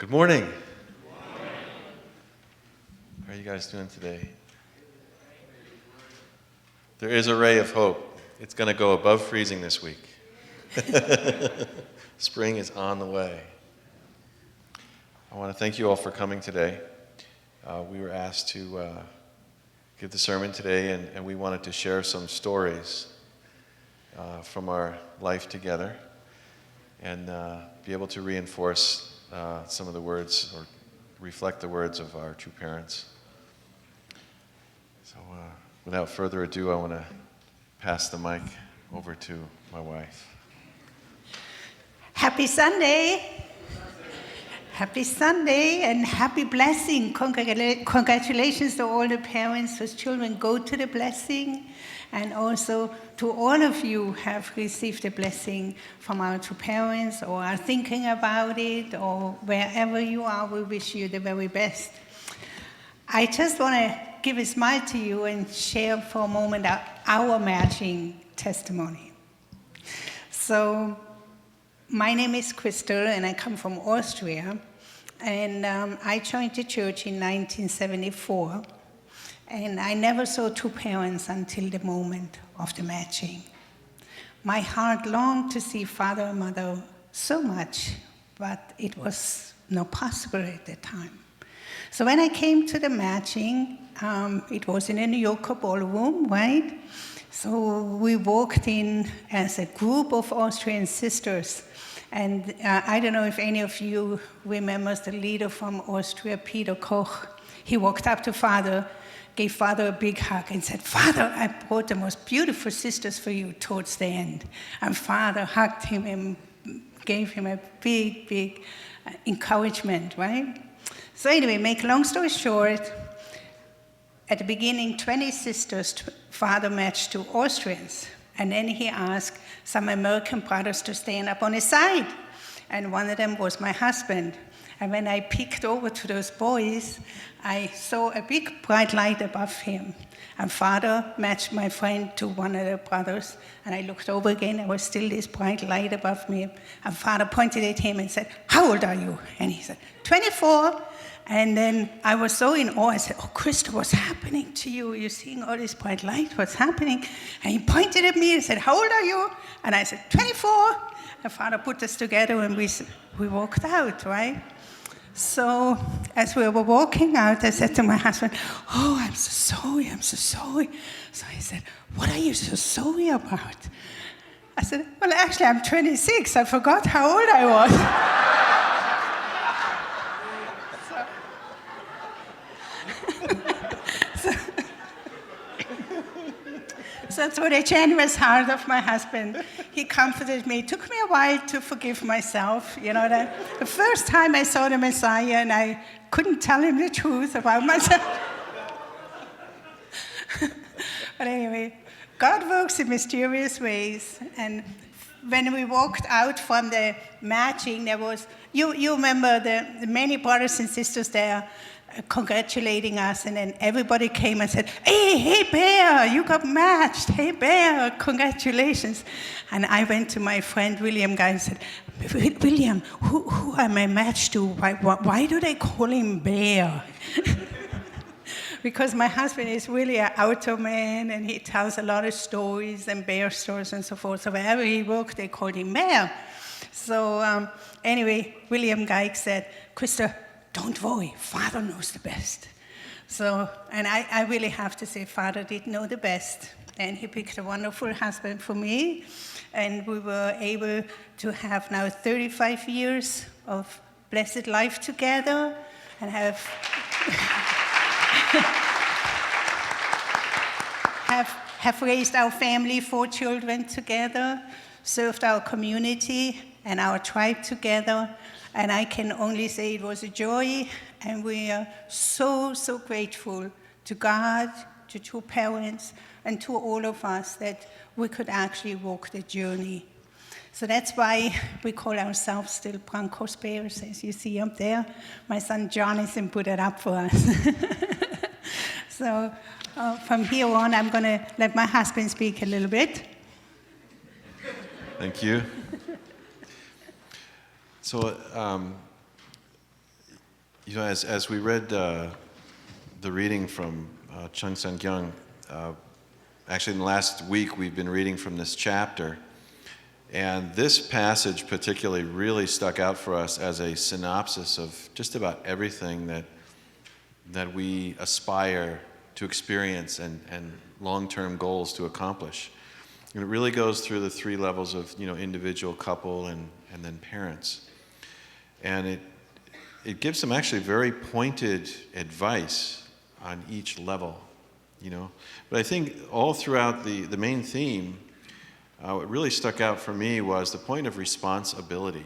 Good morning. How are you guys doing today? There is a ray of hope. It's going to go above freezing this week. Spring is on the way. I want to thank you all for coming today. We were asked to give the sermon today, and we wanted to share some stories from our life together and be able to reinforce some of the words or reflect the words of our two parents. So without further ado, I want to pass the mic over to my wife. Happy Sunday! Happy Sunday and happy blessing. Congratulations to all the parents whose children go to the blessing, and also to all of you who have received a blessing from our two parents or are thinking about it, or wherever you are, we wish you the very best. I just want to give a smile to you and share for a moment our matching testimony. So, my name is Crystal, and I come from Austria, and I joined the church in 1974, and I never saw two parents until the moment of the matching. My heart longed to see father and mother so much, but it was not possible at the time. So when I came to the matching, it was in a New Yorker ballroom, right? So we walked in as a group of Austrian sisters. And I don't know if any of you remembers the leader from Austria, Peter Koch. He walked up to Father, gave Father a big hug and said, "Father, I brought the most beautiful sisters for you," towards the end. And Father hugged him and gave him a big, big encouragement, right? So anyway, make long story short, at the beginning, 20 sisters, Father matched to Austrians. And then he asked some American brothers to stand up on his side. And one of them was my husband. And when I peeked over to those boys, I saw a big bright light above him. And Father matched my friend to one of the brothers. And I looked over again, there was still this bright light above me. And Father pointed at him and said, "How old are you?" And he said, 24. And then I was so in awe, I said, "Oh, Krista, what's happening to you? You're seeing all this bright light, what's happening?" And he pointed at me and said, "How old are you?" And I said, 24. And Father put us together and we walked out, right? So as we were walking out, I said to my husband, "Oh, I'm so sorry, I'm so sorry." So he said, "What are you so sorry about?" I said, "Well, actually, I'm 26. I forgot how old I was." So through the generous heart of my husband, he comforted me. It took me a while to forgive myself. You know, the first time I saw the Messiah and I couldn't tell him the truth about myself. But anyway, God works in mysterious ways. And when we walked out from the matching, there was, you remember the many brothers and sisters there congratulating us, and then everybody came and said, hey, Bear, you got matched. Hey, Bear, congratulations. And I went to my friend William Guy and said, "William, who am I matched to? Why do they call him Bear?" Because my husband is really an outdoor man, and he tells a lot of stories and bear stories and so forth. So wherever he worked, they called him Bear. So anyway, William Geig said, "Krista, don't worry, Father knows the best." So, and I really have to say, Father did know the best. And he picked a wonderful husband for me. And we were able to have now 35 years of blessed life together and have raised our family, 4 children together, served our community and our tribe together. And I can only say it was a joy, and we are so, so grateful to God, to two parents, and to all of us that we could actually walk the journey. So that's why we call ourselves still Brancos Bears, as you see up there. My son Jonathan put it up for us. So from here on, I'm going to let my husband speak a little bit. Thank you. So You know, as we read the reading from Chung San Kyung, actually in the last week we've been reading from this chapter, and this passage particularly really stuck out for us as a synopsis of just about everything that we aspire to experience and long-term goals to accomplish. And it really goes through the three levels of, individual, couple, and then parents. And it gives some actually very pointed advice on each level, But I think all throughout the main theme, what really stuck out for me was the point of responsibility,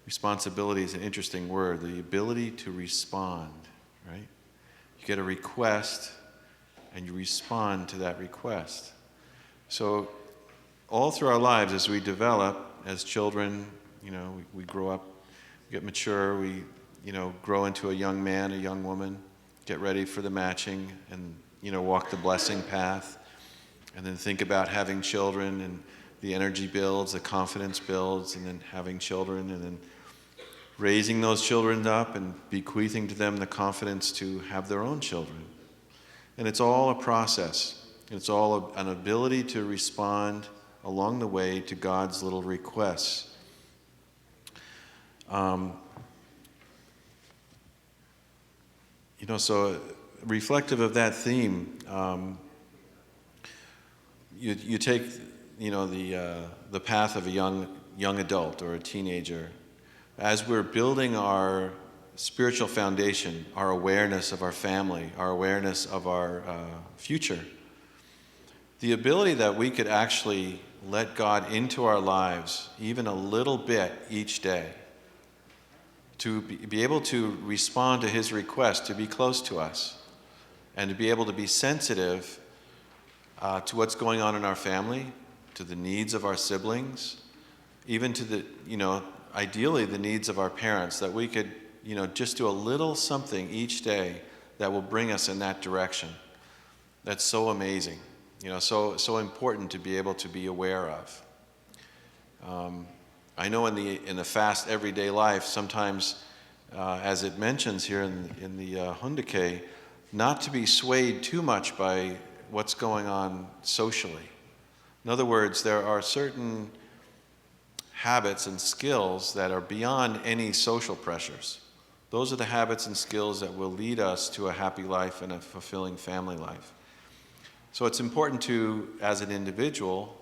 Responsibility is an interesting word, the ability to respond, right? You get a request, and you respond to that request. So all through our lives, as we develop as children, we grow up, we get mature, we, grow into a young man, a young woman, get ready for the matching and, walk the blessing path, and then think about having children, and the energy builds, the confidence builds, and then having children, and then raising those children up and bequeathing to them the confidence to have their own children. And it's all a process. It's all an ability to respond along the way to God's little requests. So reflective of that theme, you take, the path of a young adult or a teenager. As we're building our spiritual foundation, our awareness of our family, our awareness of our future, the ability that we could actually let God into our lives even a little bit each day, to be able to respond to his request to be close to us, and to be able to be sensitive to what's going on in our family, to the needs of our siblings, even to the, ideally the needs of our parents, that we could, just do a little something each day that will bring us in that direction. That's so amazing, so important to be able to be aware of. I know in the fast everyday life, sometimes, as it mentions here in the Hundake, not to be swayed too much by what's going on socially. In other words, there are certain habits and skills that are beyond any social pressures. Those are the habits and skills that will lead us to a happy life and a fulfilling family life. So it's important to, as an individual,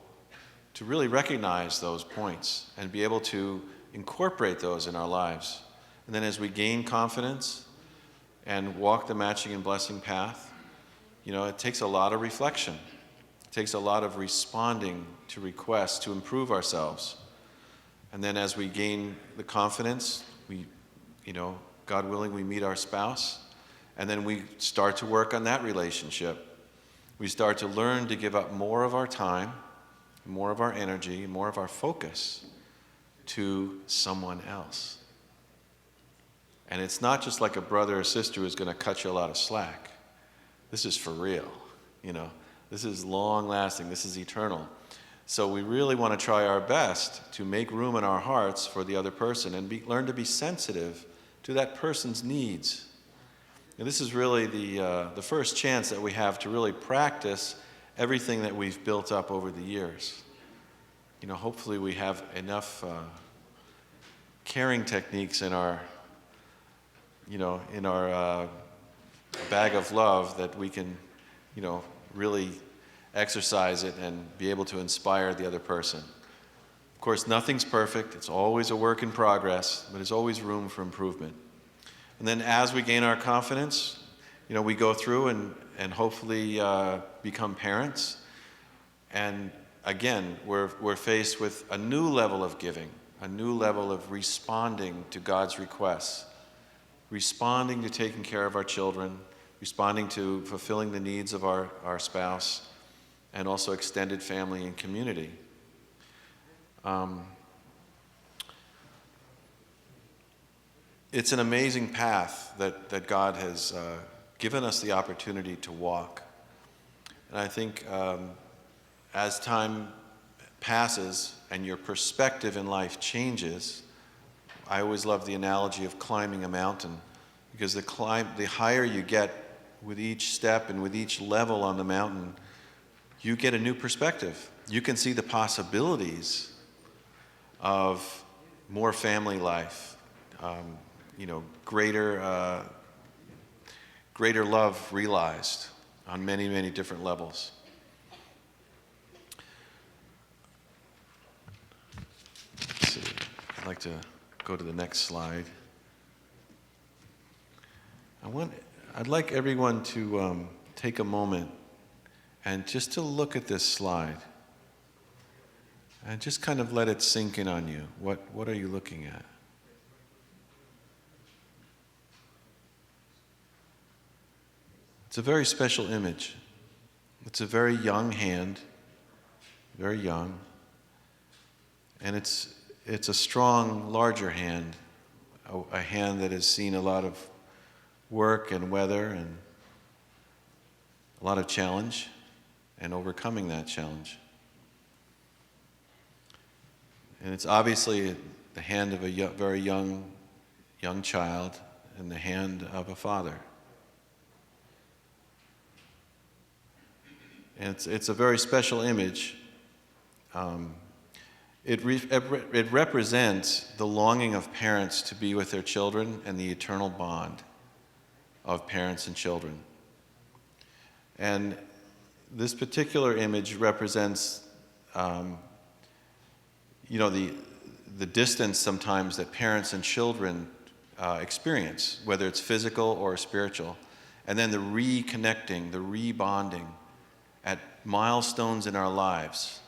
to really recognize those points and be able to incorporate those in our lives. And then as we gain confidence and walk the matching and blessing path, it takes a lot of reflection. It takes a lot of responding to requests to improve ourselves. And then as we gain the confidence, we, God willing, we meet our spouse, and then we start to work on that relationship. We start to learn to give up more of our time, more of our energy, more of our focus to someone else. And it's not just like a brother or sister who's going to cut you a lot of slack. This is for real, This is long-lasting. This is eternal. So we really want to try our best to make room in our hearts for the other person and learn to be sensitive to that person's needs. And this is really the first chance that we have to really practice everything that we've built up over the years. Hopefully we have enough caring techniques in our bag of love that we can, really exercise it and be able to inspire the other person. Of course, nothing's perfect. It's always a work in progress, but there's always room for improvement. And then as we gain our confidence, we go through and hopefully become parents. And again, we're faced with a new level of giving, a new level of responding to God's requests, responding to taking care of our children, responding to fulfilling the needs of our spouse, and also extended family and community. It's an amazing path that God has given us the opportunity to walk. And I think as time passes and your perspective in life changes, I always love the analogy of climbing a mountain, because the higher you get with each step and with each level on the mountain, you get a new perspective. You can see the possibilities of more family life, greater love realized on many, many different levels. Let's see. I'd like to go to the next slide. I'd like everyone to take a moment and just to look at this slide and just kind of let it sink in on you. What are you looking at? It's a very special image. It's a very young hand, very young, and it's a strong, larger hand, a hand that has seen a lot of work and weather and a lot of challenge and overcoming that challenge. And it's obviously the hand of a very young child and the hand of a father. And it's a very special image. It represents the longing of parents to be with their children and the eternal bond of parents and children. And this particular image represents, the distance sometimes that parents and children experience, whether it's physical or spiritual, and then the reconnecting, the rebonding at milestones in our lives.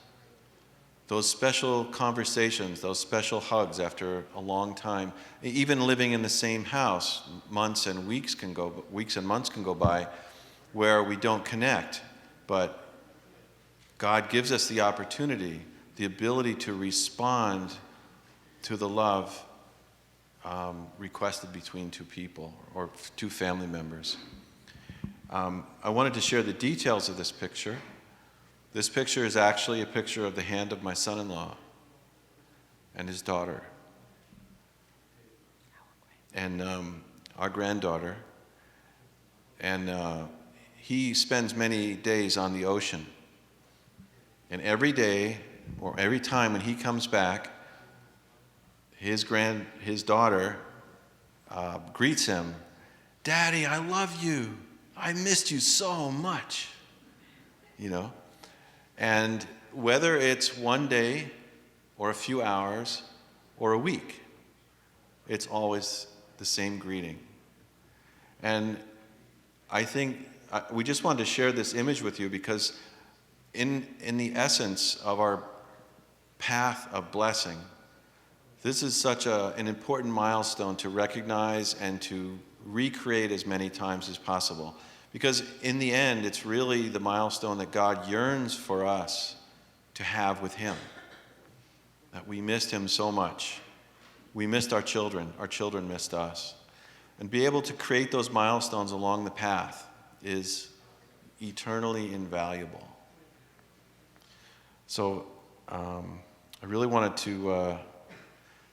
Those special conversations, those special hugs after a long time, even living in the same house, months and months can go by where we don't connect, but God gives us the opportunity, the ability to respond to the love requested between two people or two family members. I wanted to share the details of this picture. This picture is actually a picture of the hand of my son-in-law and his daughter and our granddaughter. And he spends many days on the ocean. And every day or every time when he comes back, his daughter greets him, "Daddy, I love you. I missed you so much." And whether it's one day or a few hours or a week, it's always the same greeting. And I think we just wanted to share this image with you because in the essence of our path of blessing, this is such an important milestone to recognize and to recreate as many times as possible. Because in the end, it's really the milestone that God yearns for us to have with Him. That we missed Him so much. We missed our children missed us. And be able to create those milestones along the path is eternally invaluable. So I really wanted to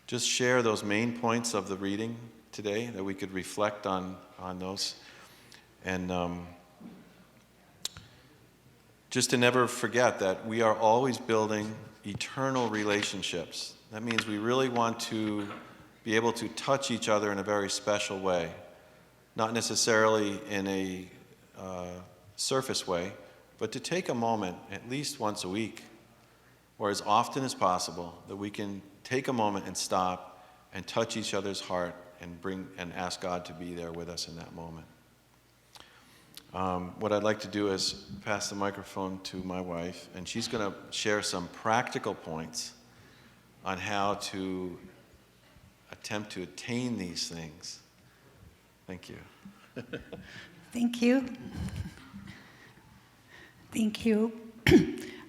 just share those main points of the reading today, that we could reflect on those. And just to never forget that we are always building eternal relationships. That means we really want to be able to touch each other in a very special way. Not necessarily in a surface way, but to take a moment, at least once a week, or as often as possible, that we can take a moment and stop and touch each other's heart and ask God to be there with us in that moment. What I'd like to do is pass the microphone to my wife, and she's going to share some practical points on how to attempt to attain these things. Thank you. Thank you. Thank you.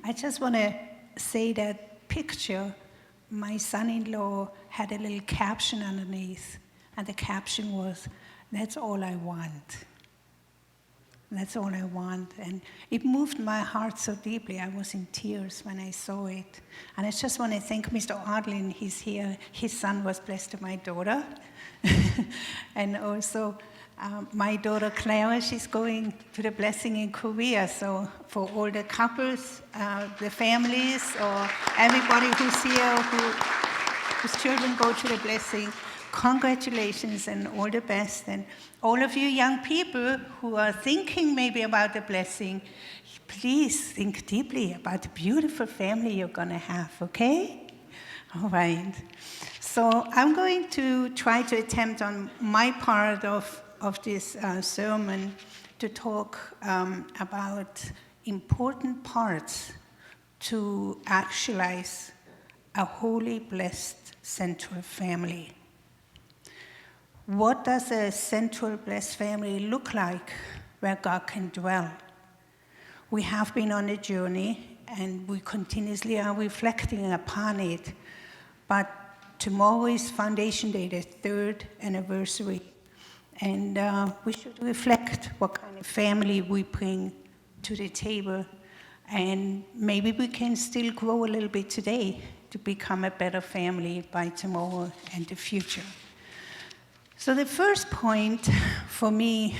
I just want to say that picture, my son-in-law had a little caption underneath, and the caption was, "That's all I want." That's all I want. And it moved my heart so deeply. I was in tears when I saw it. And I just want to thank Mr. Adlin. He's here. His son was blessed to my daughter. And also my daughter Clara, she's going to the blessing in Korea. So for all the couples, the families, or everybody who's here whose children go to the blessing, congratulations and all the best. And all of you young people who are thinking maybe about the blessing, please think deeply about the beautiful family you're going to have, okay? All right. So I'm going to try to attempt on my part of this sermon to talk about important parts to actualize a holy, blessed, central family. What does a central, blessed family look like where God can dwell? We have been on a journey, and we continuously are reflecting upon it. But tomorrow is Foundation Day, the 3rd anniversary. And we should reflect what kind of family we bring to the table. And maybe we can still grow a little bit today to become a better family by tomorrow and the future. So the first point for me,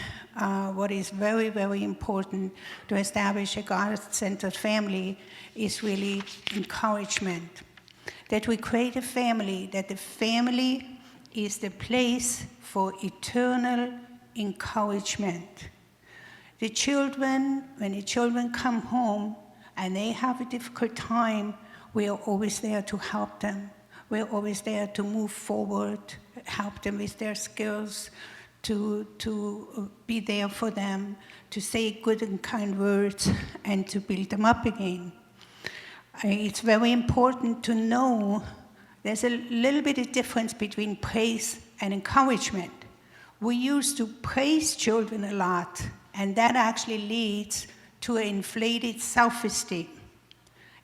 what is very, very important to establish a God-centered family is really encouragement. That we create a family, that the family is the place for eternal encouragement. The children, when the children come home and they have a difficult time, we are always there to help them. We're always there to move forward, help them with their skills, to be there for them, to say good and kind words, and to build them up again. It's very important to know there's a little bit of difference between praise and encouragement. We used to praise children a lot, and that actually leads to an inflated self-esteem.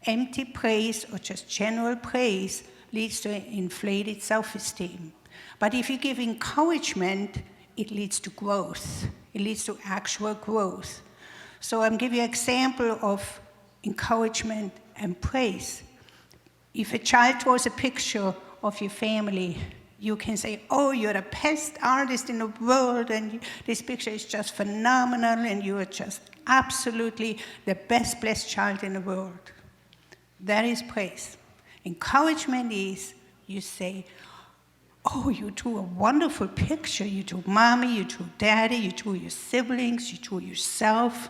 Empty praise or just general praise leads to an inflated self-esteem. But if you give encouragement, it leads to growth. It leads to actual growth. So I'm giving you an example of encouragement and praise. If a child draws a picture of your family, you can say, oh, you're the best artist in the world, and this picture is just phenomenal, and you are just absolutely the best blessed child in the world. That is praise. Encouragement is you say, oh, you drew a wonderful picture. You drew mommy, you drew daddy, you drew your siblings, you drew yourself.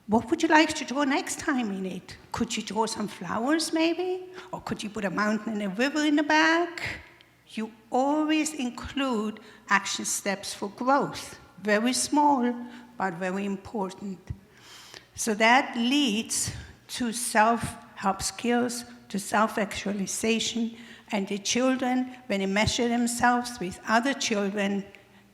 What would you like to draw next time in it? Could you draw some flowers maybe? Or could you put a mountain and a river in the back? You always include action steps for growth. Very small, but very important. So that leads to self-help skills, to self-actualization, and the children, when they measure themselves with other children,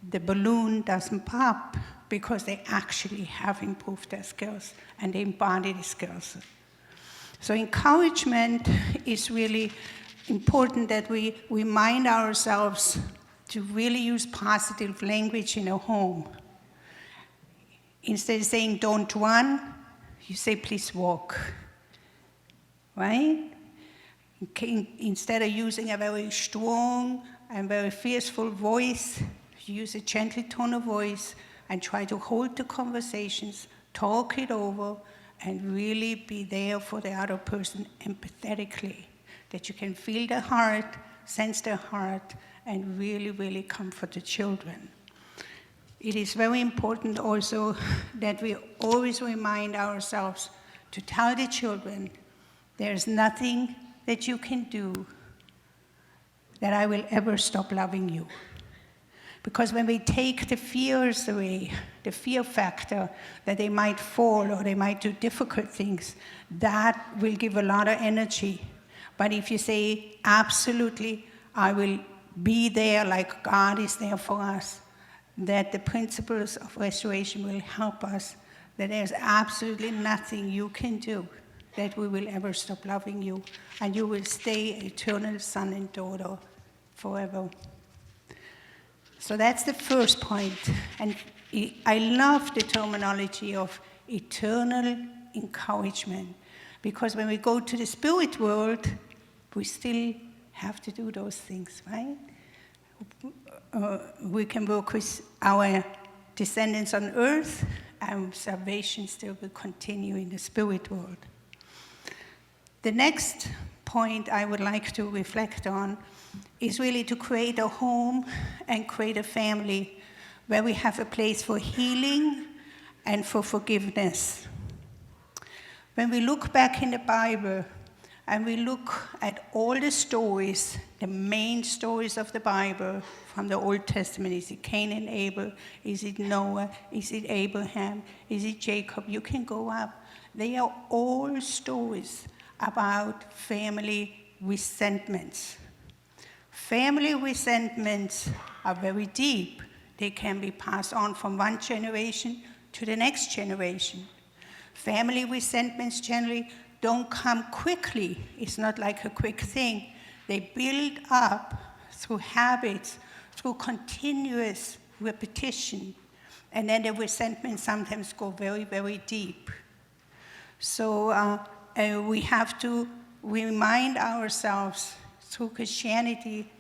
the balloon doesn't pop because they actually have improved their skills and they embody the skills. So encouragement is really important, that we remind ourselves to really use positive language in a home. Instead of saying don't run, you say please walk, right? Instead of using a very strong and very forceful voice, use a gentle tone of voice and try to hold the conversations, talk it over, and really be there for the other person empathetically, that you can feel their heart, sense their heart, and really, really comfort the children. It is very important also that we always remind ourselves to tell the children, there's nothing that you can do that I will ever stop loving you. Because when we take the fears away, the fear factor that they might fall or they might do difficult things, that will give a lot of energy. But if you say, absolutely, I will be there like God is there for us, that the principles of restoration will help us, that there's absolutely nothing you can do that we will ever stop loving you, and you will stay eternal son and daughter forever. So that's the first point. And I love the terminology of eternal encouragement, because when we go to the spirit world, we still have to do those things, right? We can work with our descendants on earth, and salvation still will continue in the spirit world. The next point I would like to reflect on is really to create a home and create a family where we have a place for healing and for forgiveness. When we look back in the Bible and we look at all the stories, the main stories of the Bible from the Old Testament, is it Cain and Abel, is it Noah, is it Abraham, is it Jacob? You can go up. They are all stories about family resentments. Family resentments are very deep. They can be passed on from one generation to the next generation. Family resentments generally don't come quickly. It's not like a quick thing. They build up through habits, through continuous repetition. And then the resentments sometimes go very, very deep. So we have to remind ourselves through Christianity,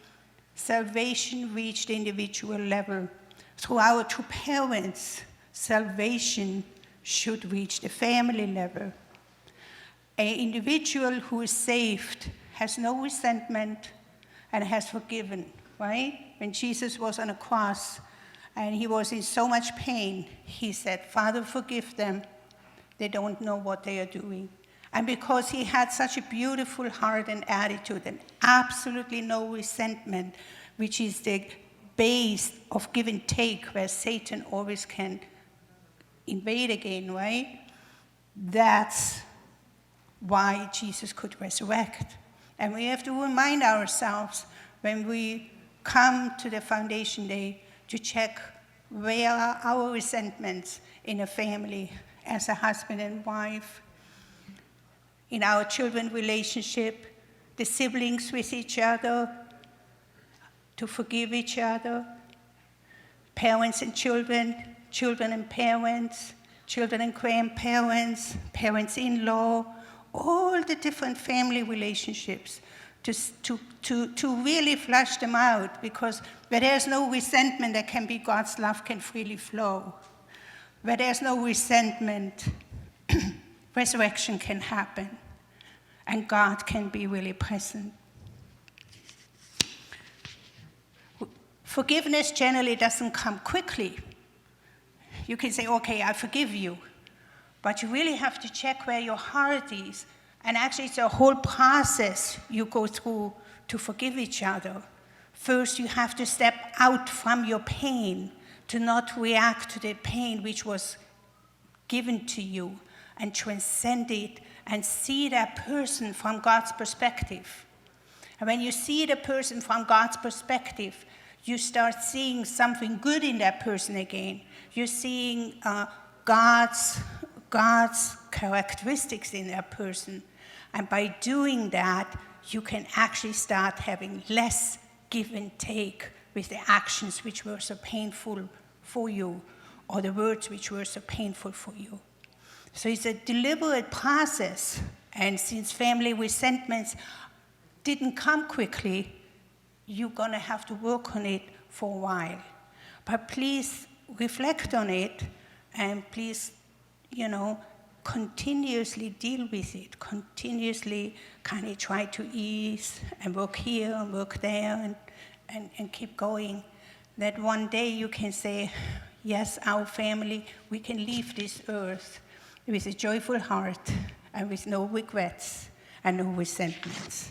salvation reached the individual level. Through our two parents, salvation should reach the family level. An individual who is saved has no resentment and has forgiven, right? When Jesus was on a cross and he was in so much pain, he said, "Father, forgive them. They don't know what they are doing." And because he had such a beautiful heart and attitude and absolutely no resentment, which is the base of give and take, where Satan always can invade again, right? That's why Jesus could resurrect. And we have to remind ourselves when we come to the Foundation Day to check where are our resentments in a family as a husband and wife, in our children relationship, the siblings with each other, to forgive each other, parents and children, children and parents, children and grandparents, parents-in-law, all the different family relationships, to really flush them out, because where there's no resentment, there can be God's love can freely flow. Where there's no resentment, resurrection can happen, and God can be really present. Forgiveness generally doesn't come quickly. You can say, okay, I forgive you. But you really have to check where your heart is. And actually, it's a whole process you go through to forgive each other. First, you have to step out from your pain, to not react to the pain which was given to you, and transcend it and see that person from God's perspective. And when you see the person from God's perspective, you start seeing something good in that person again. You're seeing God's characteristics in that person. And by doing that, you can actually start having less give and take with the actions which were so painful for you, or the words which were so painful for you. So it's a deliberate process. And since family resentments didn't come quickly, you're going to have to work on it for a while. But please reflect on it, and please, continuously deal with it, continuously kind of try to ease and work here and work there and keep going. That one day you can say, yes, our family, we can leave this earth with a joyful heart and with no regrets and no resentments.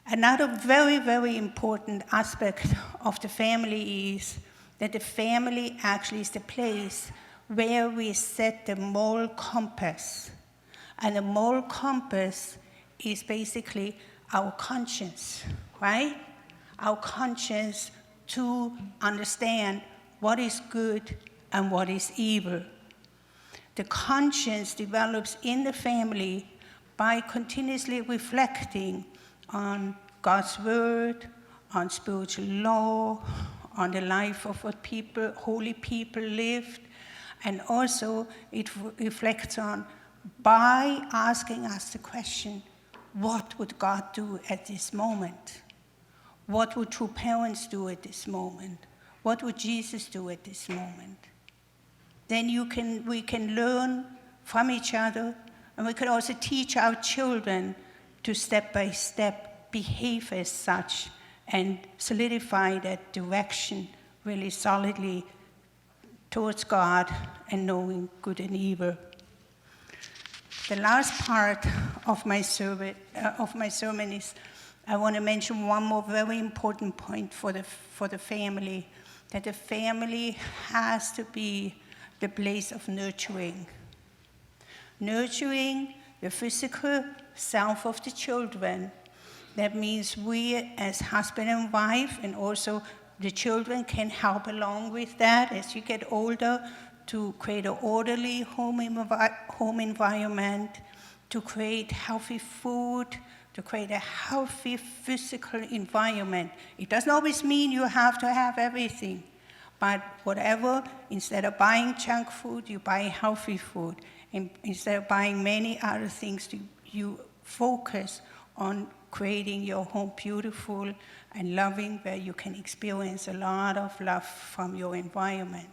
Another very, very important aspect of the family is that the family actually is the place where we set the moral compass. And the moral compass is basically our conscience, right? Our conscience to understand what is good and what is evil. The conscience develops in the family by continuously reflecting on God's word, on spiritual law, on the life of what people, holy people lived. And also it reflects on by asking us the question, what would God do at this moment? What would true parents do at this moment? What would Jesus do at this moment? Then we can learn from each other, and we can also teach our children to step by step behave as such and solidify that direction really solidly towards God and knowing good and evil. The last part of my sermon is I want to mention one more very important point for the family, that the family has to be the place of nurturing. Nurturing the physical self of the children. That means we as husband and wife, and also the children can help along with that as you get older, to create an orderly home environment, to create healthy food, to create a healthy physical environment. It doesn't always mean you have to have everything, but whatever, instead of buying junk food, you buy healthy food. And instead of buying many other things, you focus on creating your home beautiful and loving, where you can experience a lot of love from your environment.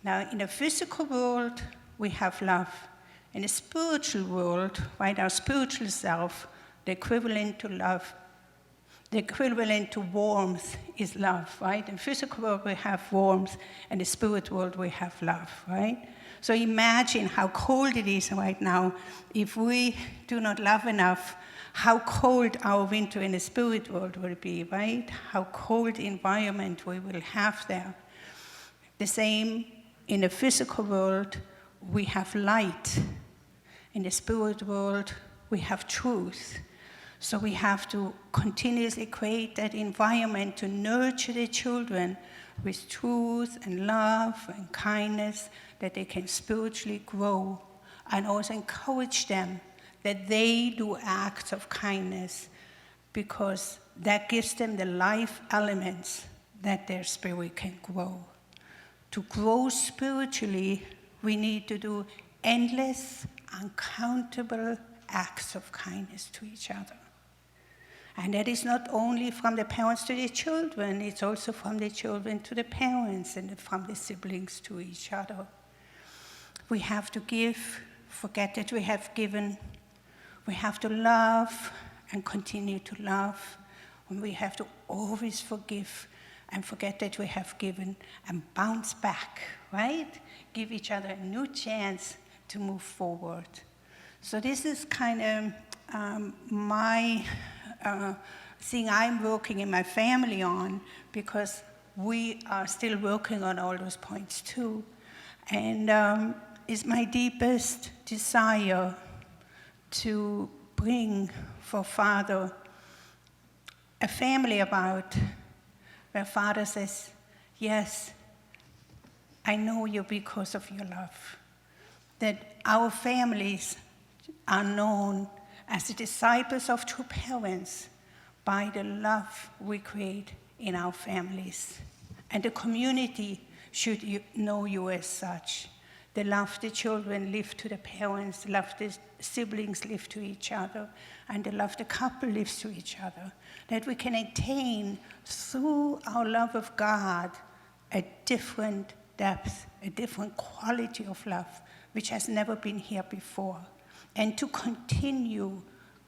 Now, in the physical world, we have love. In the spiritual world, right, our spiritual self, the equivalent to love, the equivalent to warmth is love, right? In the physical world, we have warmth, and in the spirit world, we have love, right? So imagine how cold it is right now. If we do not love enough, how cold our winter in the spirit world will be, right? How cold environment we will have there. The same in the physical world, we have light. In the spirit world, we have truth. So we have to continuously create that environment to nurture the children with truth and love and kindness, that they can spiritually grow, and also encourage them that they do acts of kindness, because that gives them the life elements that their spirit can grow. To grow spiritually, we need to do endless, uncountable acts of kindness to each other. And that is not only from the parents to the children, it's also from the children to the parents, and from the siblings to each other. We have to give, forget that we have given. We have to love and continue to love. And we have to always forgive and forget that we have given, and bounce back, right? Give each other a new chance to move forward. So this is kind of my thing I'm working in my family on, because we are still working on all those points too. And it's my deepest desire to bring for Father a family about where Father says, yes, I know you because of your love. That our families are known as the disciples of true parents by the love we create in our families. And the community should know you as such. The love the children live to the parents, the love the siblings live to each other, and the love the couple lives to each other. That we can attain through our love of God a different depth, a different quality of love, which has never been here before. And to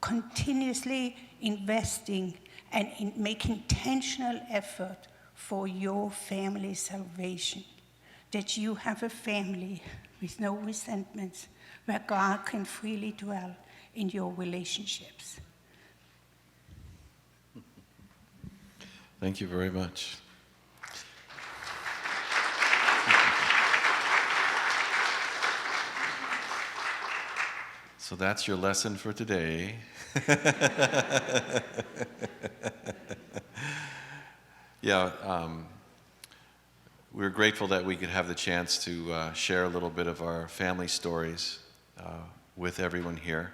continuously investing and in making intentional effort for your family's salvation. That you have a family with no resentments, where God can freely dwell in your relationships. Thank you very much. So that's your lesson for today. We're grateful that we could have the chance to share a little bit of our family stories with everyone here.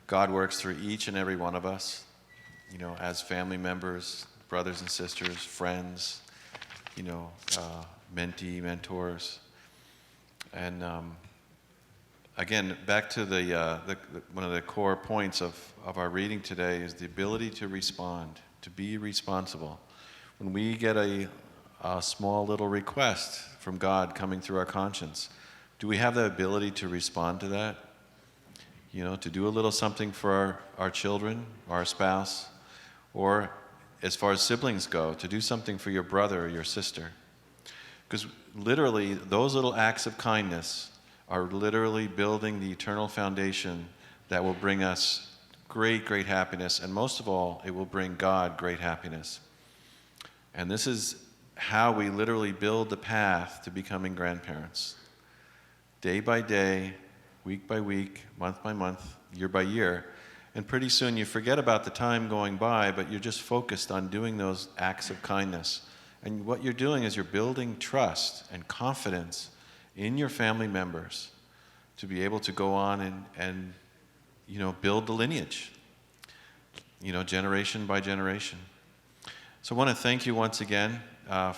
God works through each and every one of us, as family members, brothers and sisters, friends, mentee, mentors. And again, back to the one of the core points of our reading today is the ability to respond, to be responsible. When we get a small little request from God coming through our conscience, do we have the ability to respond to that? To do a little something for our children, our spouse, or as far as siblings go, to do something for your brother or your sister. Because literally, those little acts of kindness are literally building the eternal foundation that will bring us great, great happiness, and most of all, it will bring God great happiness. And this is how we literally build the path to becoming grandparents. Day by day, week by week, month by month, year by year, and pretty soon you forget about the time going by, but you're just focused on doing those acts of kindness. And what you're doing is you're building trust and confidence in your family members to be able to go on and build the lineage, generation by generation. So I want to thank you once again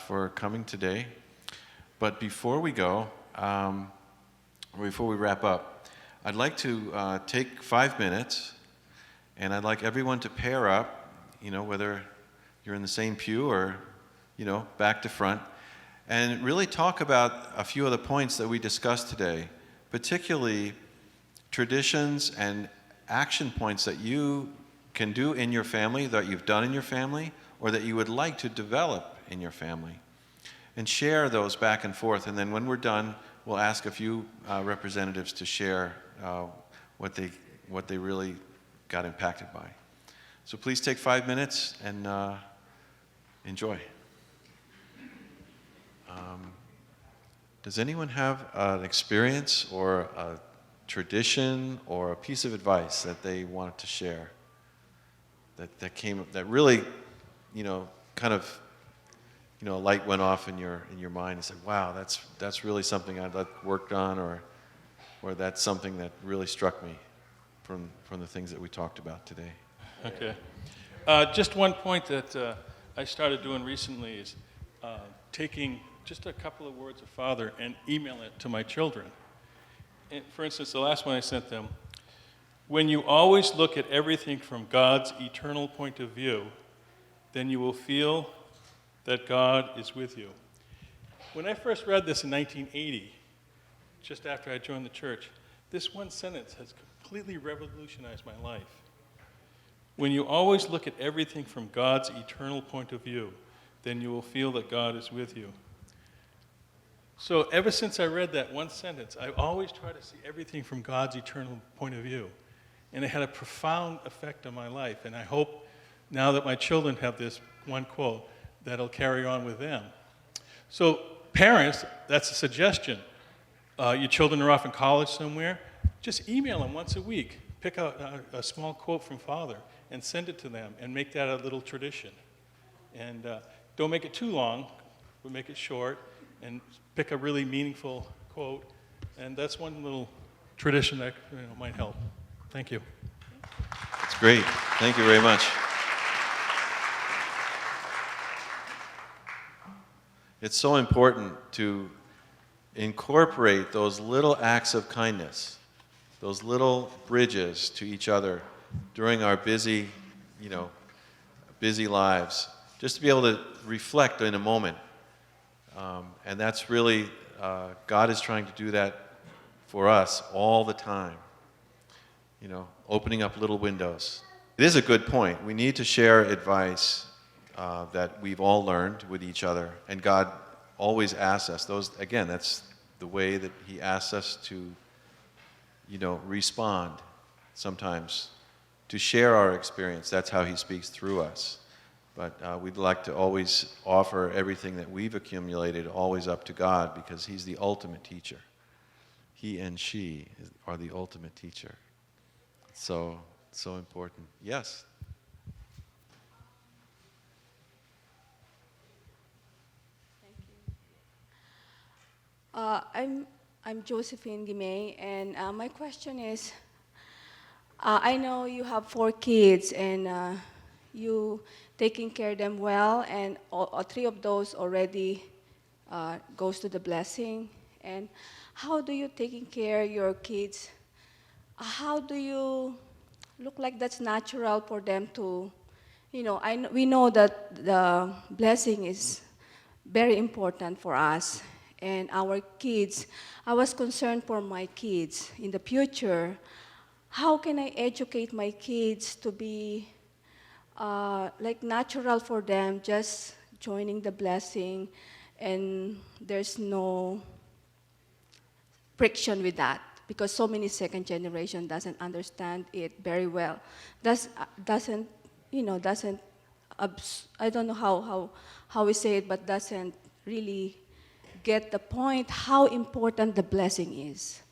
for coming today. But before we go, before we wrap up, I'd like to take 5 minutes, and I'd like everyone to pair up, whether you're in the same pew or, back to front, and really talk about a few of the points that we discussed today, particularly traditions and action points that you can do in your family, that you've done in your family, or that you would like to develop in your family. And share those back and forth, and then when we're done, we'll ask a few representatives to share what they really got impacted by. So please take 5 minutes and enjoy. Does anyone have an experience or a tradition or a piece of advice that they wanted to share that really, kind of, a light went off in your mind and said, wow, that's really something I'd worked on, or that's something that really struck me from the things that we talked about today? Okay. Just one point that I started doing recently is taking just a couple of words of Father and email it to my children. And for instance, the last one I sent them, when you always look at everything from God's eternal point of view, then you will feel that God is with you. When I first read this in 1980, just after I joined the church, this one sentence has completely revolutionized my life. When you always look at everything from God's eternal point of view, then you will feel that God is with you. So ever since I read that one sentence, I always try to see everything from God's eternal point of view. And it had a profound effect on my life. And I hope now that my children have this one quote, that'll carry on with them. So parents, that's a suggestion. Your children are off in college somewhere, just email them once a week. Pick out a small quote from Father and send it to them and make that a little tradition. And don't make it too long, but make it short and pick a really meaningful quote. And that's one little tradition that might help. Thank you. That's great. Thank you very much. It's so important to incorporate those little acts of kindness, those little bridges to each other during our busy lives, just to be able to reflect in a moment. And that's really, God is trying to do that for us all the time, opening up little windows. It is a good point. We need to share advice that we've all learned with each other, and God always asks us. That's the way that He asks us to, respond sometimes, to share our experience. That's how He speaks through us. But we'd like to always offer everything that we've accumulated always up to God, because He's the ultimate teacher. He and she are the ultimate teacher. So important. Yes? I'm Josephine Gimay, and my question is, I know you have 4 kids, and you taking care of them well, and all three of those already goes to the blessing. And how do you taking care of your kids? How do you look like that's natural for them to, we know that the blessing is very important for us and our kids. I was concerned for my kids in the future. How can I educate my kids to be like natural for them, just joining the blessing, and there's no friction with that, because so many second generation doesn't understand it very well. Doesn't I don't know how we say it, but doesn't really get the point how important the blessing is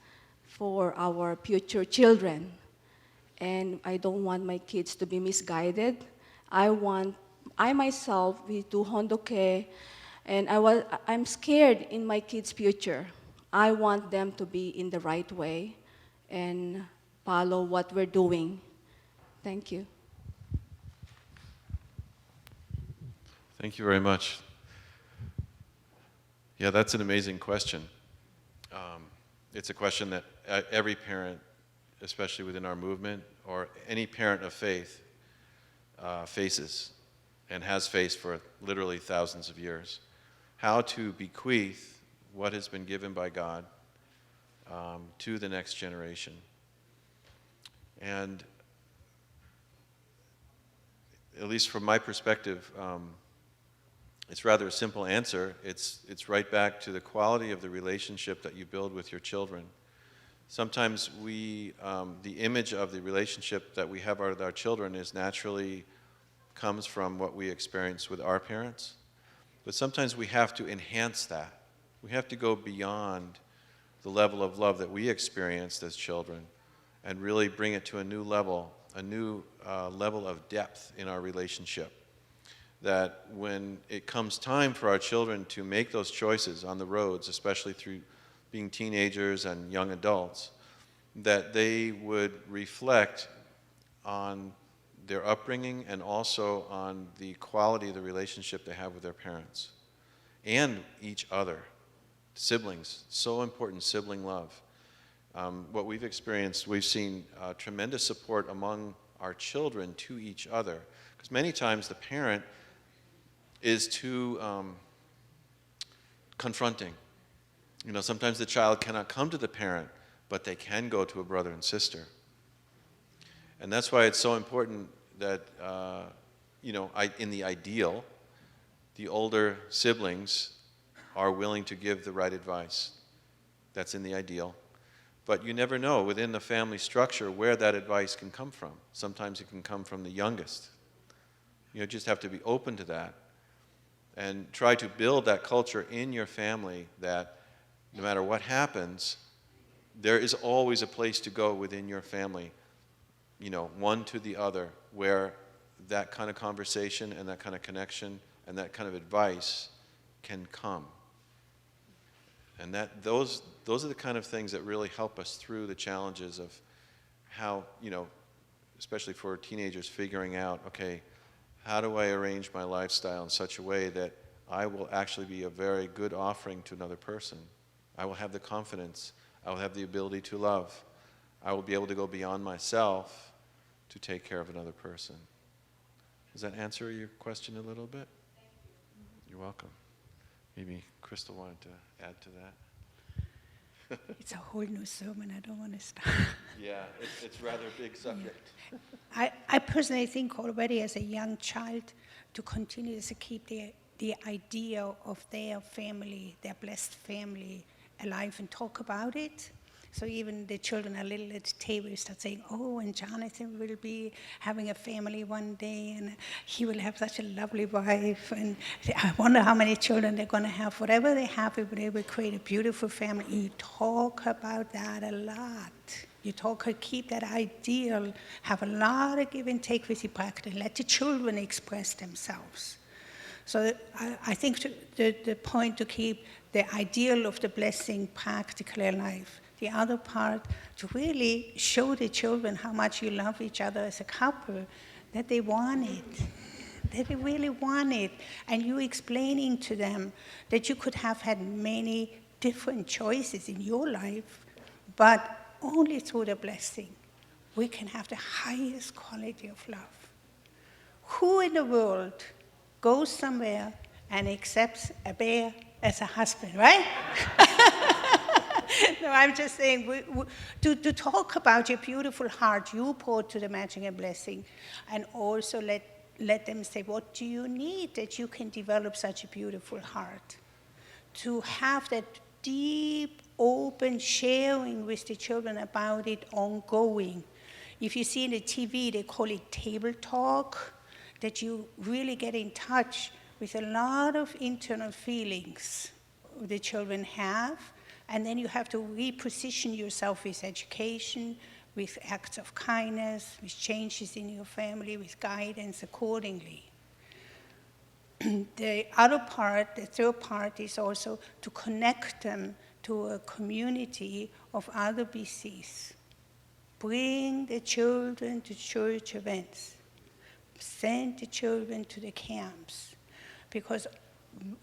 for our future children. And I don't want my kids to be misguided. I myself, we do hondoke, and I'm scared in my kids' future. I want them to be in the right way and follow what we're doing. Thank you. Thank you very much. Yeah, that's an amazing question. It's a question that every parent, especially within our movement, or any parent of faith, faces and has faced for literally thousands of years. How to bequeath what has been given by God to the next generation. And at least from my perspective, it's rather a simple answer. It's right back to the quality of the relationship that you build with your children. Sometimes the image of the relationship that we have with our children is naturally comes from what we experience with our parents. But sometimes we have to enhance that. We have to go beyond the level of love that we experienced as children and really bring it to a new level of depth in our relationship. That when it comes time for our children to make those choices on the roads, especially through being teenagers and young adults, that they would reflect on their upbringing and also on the quality of the relationship they have with their parents and each other. Siblings, so important, sibling love. What we've experienced, we've seen tremendous support among our children to each other. Because many times the parent is too confronting. Sometimes the child cannot come to the parent, but they can go to a brother and sister. And that's why it's so important that, in the ideal, the older siblings are willing to give the right advice. That's in the ideal. But you never know within the family structure where that advice can come from. Sometimes it can come from the youngest. You just have to be open to that and try to build that culture in your family that no matter what happens, there is always a place to go within your family, one to the other, where that kind of conversation and that kind of connection and that kind of advice can come. And those are the kind of things that really help us through the challenges of how, especially for teenagers, figuring out, okay, how do I arrange my lifestyle in such a way that I will actually be a very good offering to another person? I will have the confidence. I will have the ability to love. I will be able to go beyond myself to take care of another person. Does that answer your question a little bit? You're welcome. Maybe Crystal wanted to add to that. It's a whole new sermon. I don't want to start. Yeah, it's rather a big subject. I personally think already as a young child to continue to keep the idea of their family, their blessed family, alive and talk about it. So even the children are little at the table start saying, oh, and Jonathan will be having a family one day, and he will have such a lovely wife, and I wonder how many children they're going to have. Whatever they have, they will create a beautiful family. You talk about that a lot. You keep that ideal, have a lot of give and take with your practice, let the children express themselves. So I think the point to keep the ideal of the blessing practically alive. The other part, to really show the children how much you love each other as a couple, that they want it, that they really want it. And you explaining to them that you could have had many different choices in your life, but only through the blessing we can have the highest quality of love. Who in the world goes somewhere and accepts a bear as a husband, right? No, I'm just saying, to talk about your beautiful heart you brought to the Matching and Blessing, and also let them say, what do you need that you can develop such a beautiful heart? To have that deep, open sharing with the children about it ongoing. If you see in the TV, they call it table talk, that you really get in touch with a lot of internal feelings the children have, and then you have to reposition yourself with education, with acts of kindness, with changes in your family, with guidance accordingly. The other part, the third part, is also to connect them to a community of other BCs. Bring the children to church events. Send the children to the camps. Because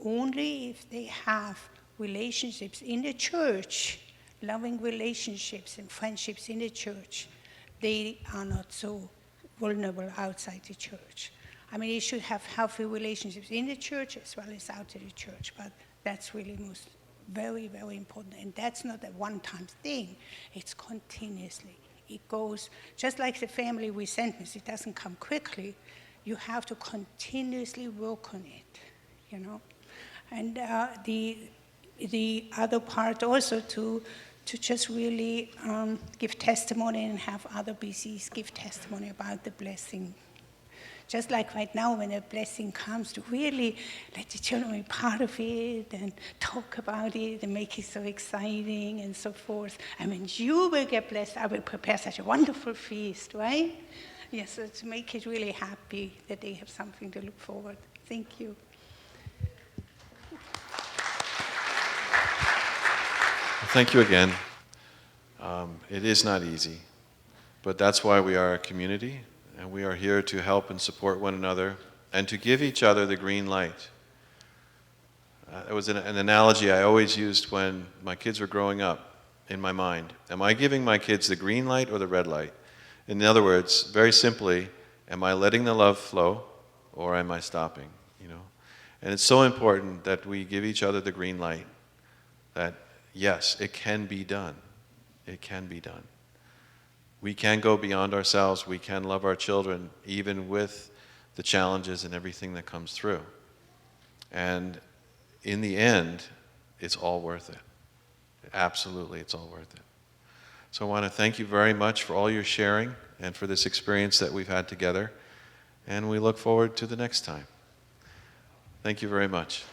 only if they have relationships in the church, loving relationships and friendships in the church, they are not so vulnerable outside the church. I mean, you should have healthy relationships in the church as well as out of the church, but that's really very, very important. And that's not a one-time thing. It's continuously. It goes, just like the family resentment, it doesn't come quickly. You have to continuously work on it, you know. And the other part also to just really give testimony and have other BCs give testimony about the blessing. Just like right now when a blessing comes, to really let the children be part of it and talk about it and make it so exciting and so forth. And when you will get blessed, I will prepare such a wonderful feast, right? Yes, so to make it really happy that they have something to look forward. Thank you. Thank you again. It is not easy, but that's why we are a community, and we are here to help and support one another and to give each other the green light. It was an analogy I always used when my kids were growing up in my mind. Am I giving my kids the green light or the red light? In other words, very simply, am I letting the love flow or am I stopping? You know? And it's so important that we give each other the green light, that yes, it can be done. It can be done. We can go beyond ourselves. We can love our children even with the challenges and everything that comes through. And in the end, it's all worth it. Absolutely, it's all worth it. So I want to thank you very much for all your sharing and for this experience that we've had together. And we look forward to the next time. Thank you very much.